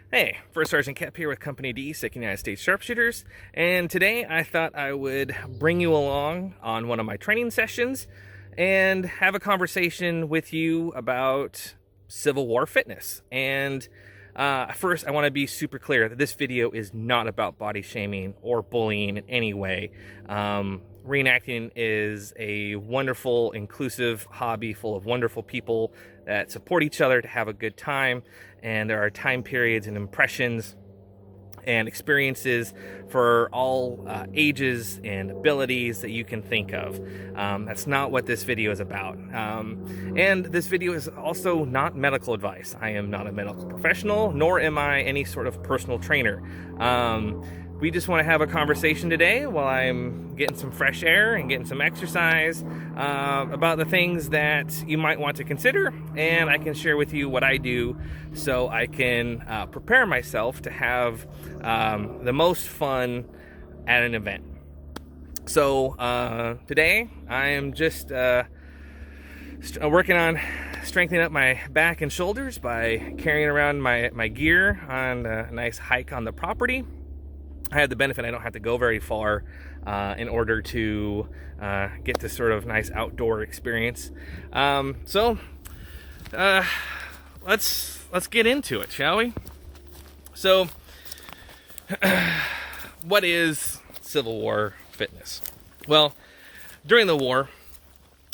Hey, First Sergeant Kep here with Company D, 2nd United States Sharpshooters, and today I thought I would bring you along on one of my training sessions and have a conversation with you about Civil War fitness. And first, I want to be super clear that this video is not about body shaming or bullying in any way. Reenacting is a wonderful, inclusive hobby full of wonderful people that support each other to have a good time, and there are time periods and impressions and experiences for all ages and abilities that you can think of. That's not what this video is about. And this video is also not medical advice. I am not a medical professional, nor am I any sort of personal trainer. We just want to have a conversation today while I'm getting some fresh air and getting some exercise about the things that you might want to consider, and I can share with you what I do so I can prepare myself to have the most fun at an event. So today I am just working on strengthening up my back and shoulders by carrying around my gear on a nice hike on the property. I had the benefit I don't have to go very far in order to get this sort of nice outdoor experience. So let's get into it, shall we? So, what is Civil War fitness? Well, during the war,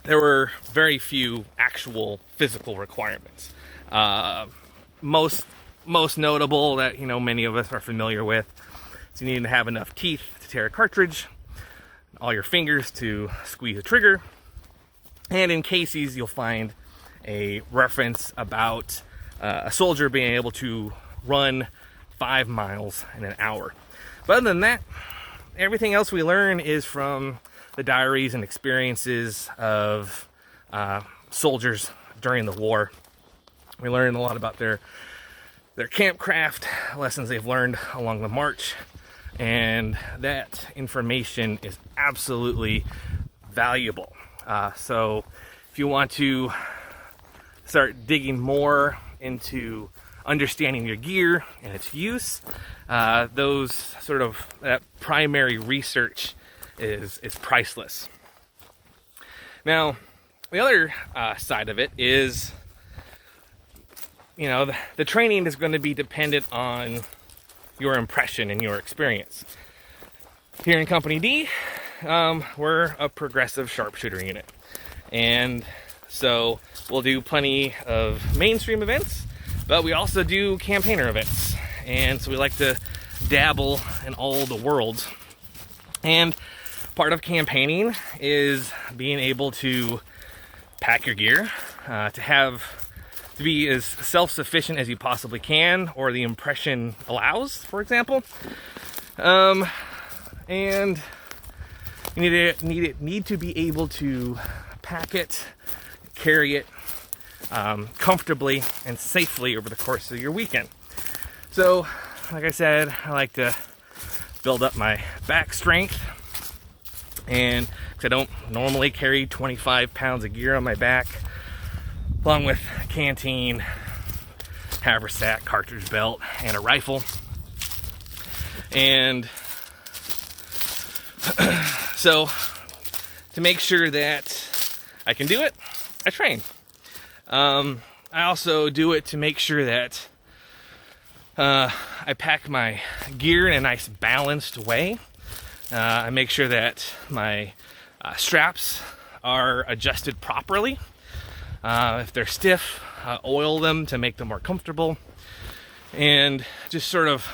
there were very few actual physical requirements. Most notable that many of us are familiar with. So you need to have enough teeth to tear a cartridge, all your fingers to squeeze a trigger, and in cases you'll find a reference about a soldier being able to run 5 miles in an hour. But other than that, everything else we learn is from the diaries and experiences of soldiers during the war. We learn a lot about their campcraft, lessons they've learned along the march. And that information is absolutely valuable. So if you want to start digging more into understanding your gear and its use, that primary research is priceless. Now, the other side of it is, the training is going to be dependent on your impression and your experience. Here in Company D, we're a progressive sharpshooter unit, and so we'll do plenty of mainstream events, but we also do campaigner events, and so we like to dabble in all the worlds. And part of campaigning is being able to pack your gear, to be as self-sufficient as you possibly can, or the impression allows, for example. And you need to be able to pack it, carry it comfortably and safely over the course of your weekend. So, like I said, I like to build up my back strength, and 'cause I don't normally carry 25 pounds of gear on my back, along with canteen, haversack, cartridge belt, and a rifle. And so, to make sure that I can do it, I train. I also do it to make sure that I pack my gear in a nice balanced way. I make sure that my straps are adjusted properly. If they're stiff, oil them to make them more comfortable, and just sort of,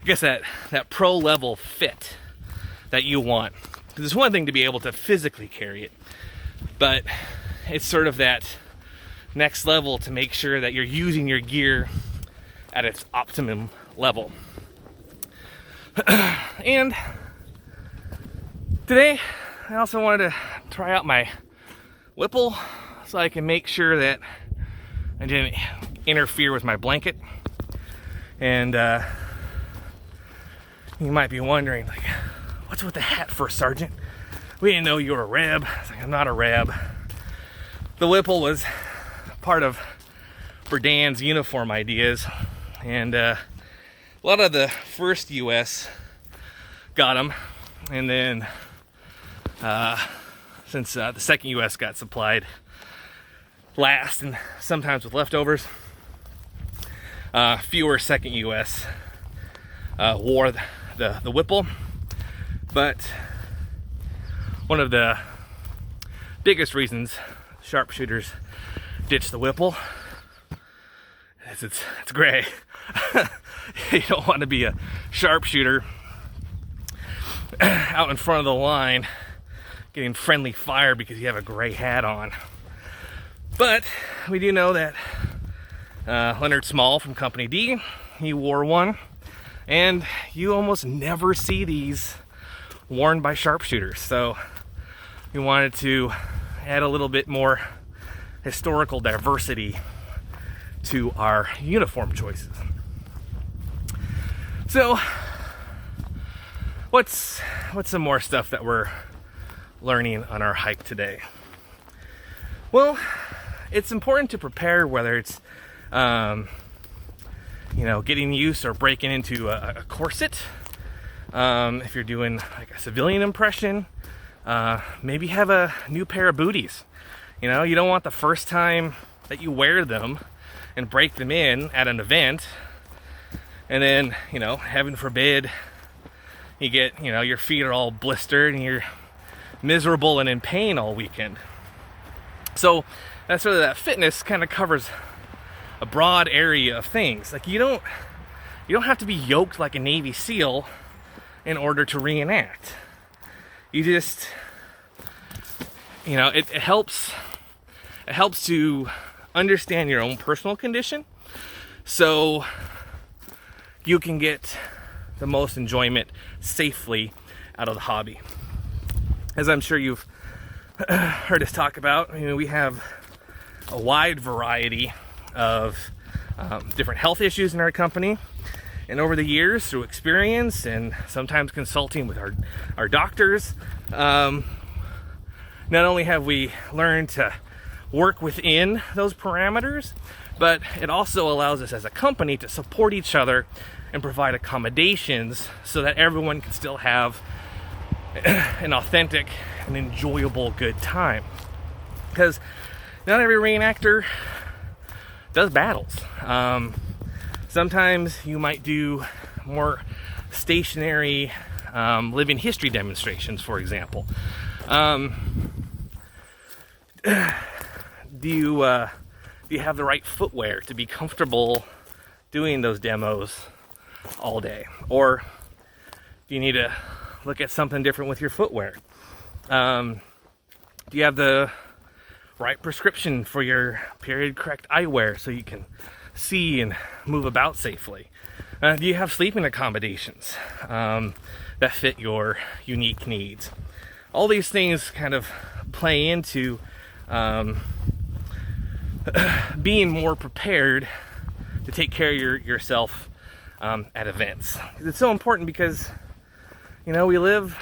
I guess, that pro level fit that you want. Because it's one thing to be able to physically carry it, but it's sort of that next level to make sure that you're using your gear at its optimum level. And today, I also wanted to try out my Whipple, so I can make sure that I didn't interfere with my blanket. And you might be wondering, like, what's with the hat, First Sergeant? We didn't know you were a Reb. I was like, I'm not a Reb. The Whipple was part of Berdan's uniform ideas And a lot of the first U.S. got them, and then since the second U.S. got supplied last, and sometimes with leftovers, fewer second U.S. Wore the Whipple. But one of the biggest reasons sharpshooters ditch the Whipple is it's gray. You don't want to be a sharpshooter out in front of the line getting friendly fire because you have a gray hat on. But we do know that Leonard Small from Company D, he wore one, and you almost never see these worn by sharpshooters. So we wanted to add a little bit more historical diversity to our uniform choices. So what's some more stuff that we're learning on our hike today? Well, it's important to prepare, whether it's getting used or breaking into a corset. If you're doing like a civilian impression, maybe have a new pair of booties. You don't want the first time that you wear them and break them in at an event, and then, heaven forbid, you get, your feet are all blistered and you're miserable and in pain all weekend. So that's sort of that fitness kind of covers a broad area of things. Like you don't have to be yoked like a Navy SEAL in order to reenact. You just, it helps to understand your own personal condition so you can get the most enjoyment safely out of the hobby. As I'm sure you've heard us talk about, we have a wide variety of different health issues in our company. And over the years, through experience and sometimes consulting with our doctors, not only have we learned to work within those parameters, but it also allows us as a company to support each other and provide accommodations so that everyone can still have an authentic and enjoyable good time. Because not every reenactor does battles. Sometimes you might do more stationary living history demonstrations, for example. Do you have the right footwear to be comfortable doing those demos all day? Or do you need to look at something different with your footwear? Do you have the right prescription for your period correct eyewear so you can see and move about safely? Do you have sleeping accommodations that fit your unique needs? All these things kind of play into being more prepared to take care of yourself at events. It's so important because, we live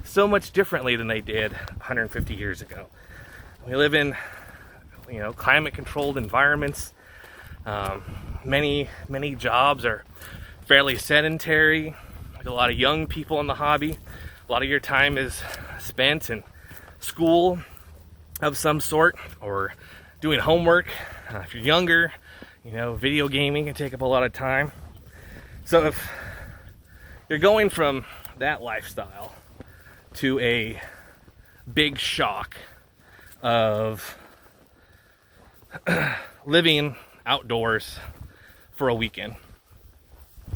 so much differently than they did 150 years ago. We live in, climate-controlled environments. Many jobs are fairly sedentary. There's a lot of young people in the hobby. A lot of your time is spent in school of some sort or doing homework. If you're younger, video gaming can take up a lot of time. So if you're going from that lifestyle to a big shock of living outdoors for a weekend,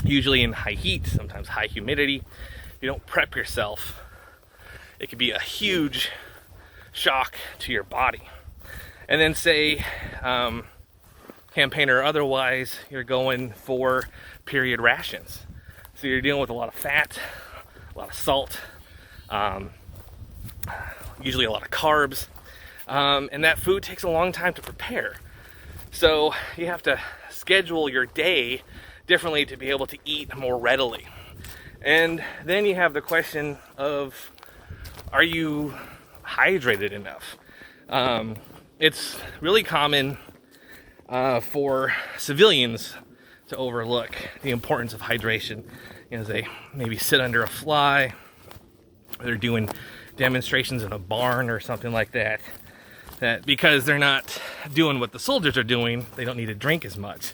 usually in high heat, sometimes high humidity, if you don't prep yourself, it could be a huge shock to your body. And then say, campaigner or otherwise, you're going for period rations. So you're dealing with a lot of fat, a lot of salt, usually a lot of carbs, and that food takes a long time to prepare. So you have to schedule your day differently to be able to eat more readily. And then you have the question of, are you hydrated enough? It's really common for civilians to overlook the importance of hydration. You know, as they maybe sit under a fly, or they're doing demonstrations in a barn or something like that, that because they're not doing what the soldiers are doing, they don't need to drink as much.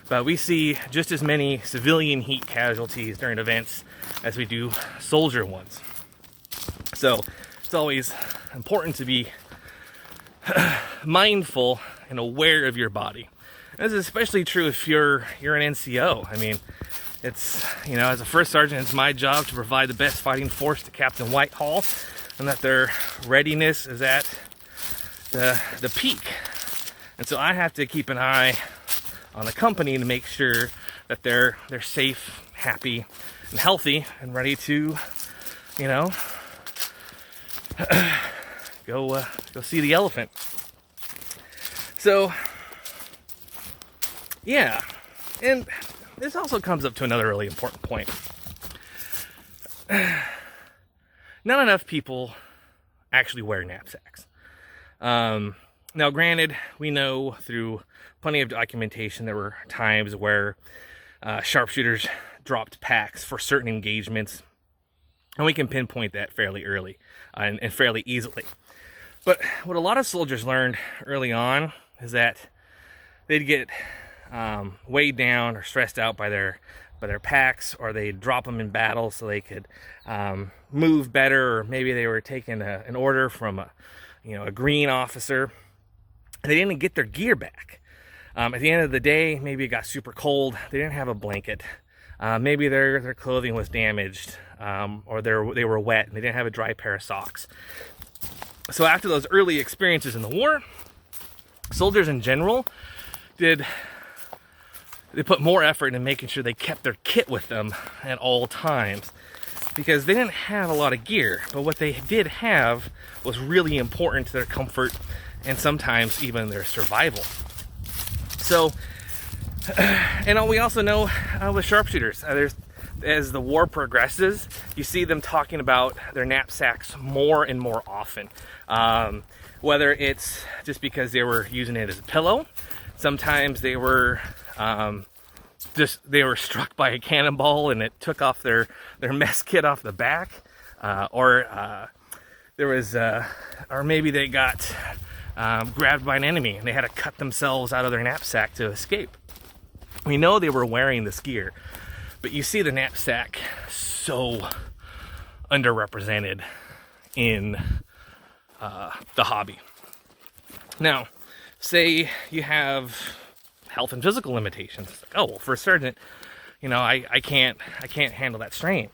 But we see just as many civilian heat casualties during events as we do soldier ones. So it's always important to be mindful and aware of your body. This is especially true if you're an NCO. I mean, it's, you know, as a first sergeant, it's my job to provide the best fighting force to Captain Whitehall, and that their readiness is at the peak. And so I have to keep an eye on the company to make sure that they're safe, happy, and healthy, and ready to, you know, go see the elephant. So, yeah, and this also comes up to another really important point. Not enough people actually wear knapsacks. Now, granted, we know through plenty of documentation there were times where sharpshooters dropped packs for certain engagements, and we can pinpoint that fairly early and fairly easily. But what a lot of soldiers learned early on is that they'd get weighed down or stressed out by their packs, or they'd drop them in battle so they could move better, or maybe they were taking an order from a green officer. They didn't get their gear back. At the end of the day, maybe it got super cold. They didn't have a blanket. Maybe their clothing was damaged, or they were wet and they didn't have a dry pair of socks. So after those early experiences in the war, soldiers in general they put more effort in making sure they kept their kit with them at all times, because they didn't have a lot of gear, but what they did have was really important to their comfort and sometimes even their survival. So, and we also know with sharpshooters, as the war progresses, you see them talking about their knapsacks more and more often. Whether it's just because they were using it as a pillow, sometimes they were struck by a cannonball and it took off their mess kit off the back, or maybe they got grabbed by an enemy and they had to cut themselves out of their knapsack to escape. We know they were wearing this gear, but you see the knapsack so underrepresented in the hobby. Now, say you have health and physical limitations. It's like, oh, well, for a sergeant, I can't handle that strain.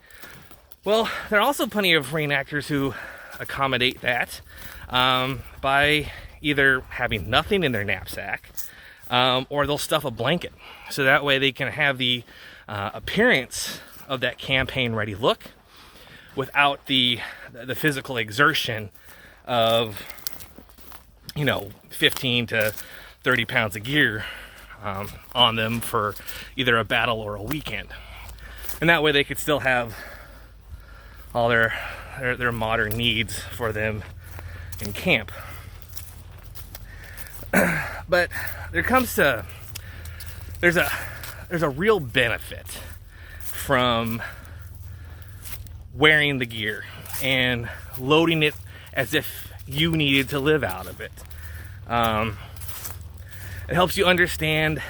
Well, there are also plenty of reenactors who accommodate that by either having nothing in their knapsack, or they'll stuff a blanket, so that way they can have the appearance of that campaign ready look without the physical exertion of 15 to 30 pounds of gear on them for either a battle or a weekend. And that way they could still have all their modern needs for them in camp. But there's a real benefit from wearing the gear and loading it as if you needed to live out of it. It helps you understand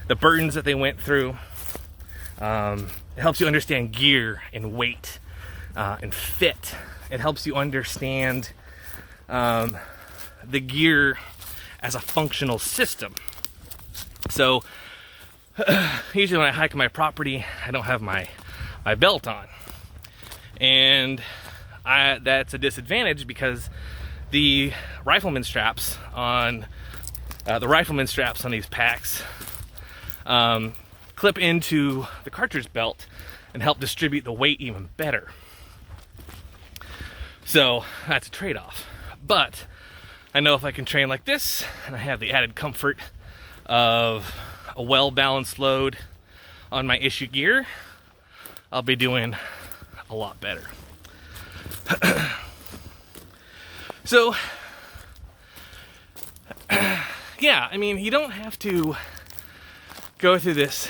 the burdens that they went through. It helps you understand gear and weight and fit. It helps you understand the gear as a functional system. So usually when I hike my property, I don't have my belt on, and that's a disadvantage because the rifleman straps on these packs clip into the cartridge belt and help distribute the weight even better. So that's a trade-off. But I know if I can train like this and I have the added comfort of a well-balanced load on my issue gear, I'll be doing a lot better. So, yeah, I mean, you don't have to go through this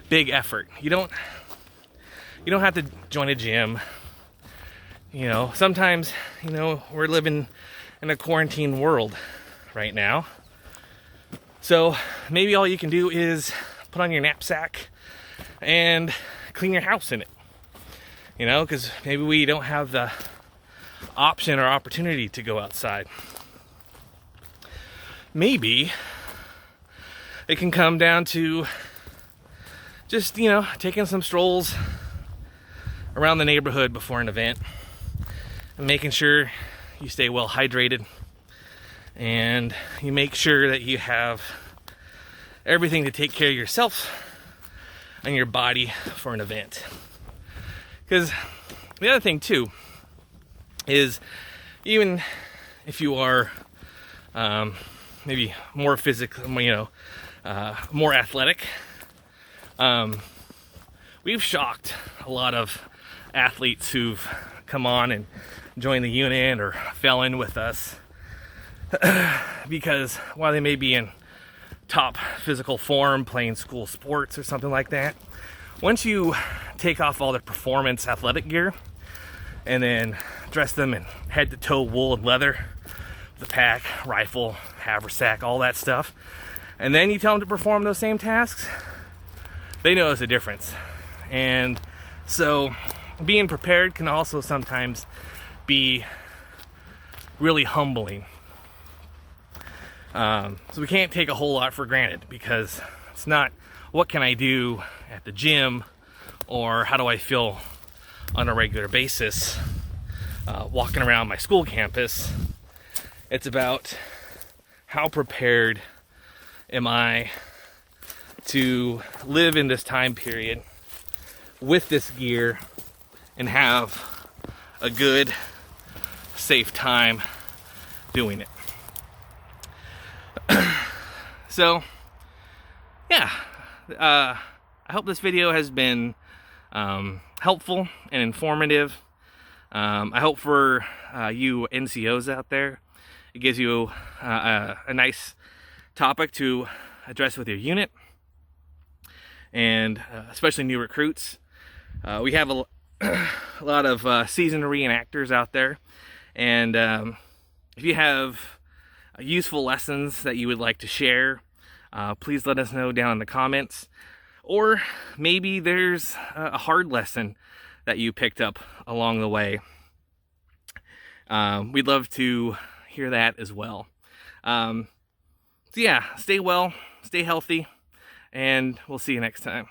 big effort. You don't have to join a gym. Sometimes, we're living in a quarantine world right now. So maybe all you can do is put on your knapsack and clean your house in it. Because maybe we don't have the option or opportunity to go outside. Maybe it can come down to just, taking some strolls around the neighborhood before an event and making sure you stay well hydrated and you make sure that you have everything to take care of yourself and your body for an event. Because the other thing too is, even if you are maybe more physical, more athletic, we've shocked a lot of athletes who've come on and joined the unit or fell in with us because while they may be in top physical form playing school sports or something like that, once you take off all the performance athletic gear and then dress them in head to toe wool and leather, the pack, rifle, haversack, all that stuff, and then you tell them to perform those same tasks, they notice a difference. And so being prepared can also sometimes be really humbling. So we can't take a whole lot for granted, because it's not what can I do at the gym or how do I feel on a regular basis walking around my school campus. It's about how prepared am I to live in this time period with this gear and have a good, safe time doing it. So, yeah, I hope this video has been helpful and informative. I hope for you NCOs out there, it gives you a nice topic to address with your unit, and especially new recruits. We have a lot of seasoned reenactors out there, and if you have useful lessons that you would like to share, please let us know down in the comments. Or maybe there's a hard lesson that you picked up along the way. We'd love to hear that as well. So yeah, stay well, stay healthy, and we'll see you next time.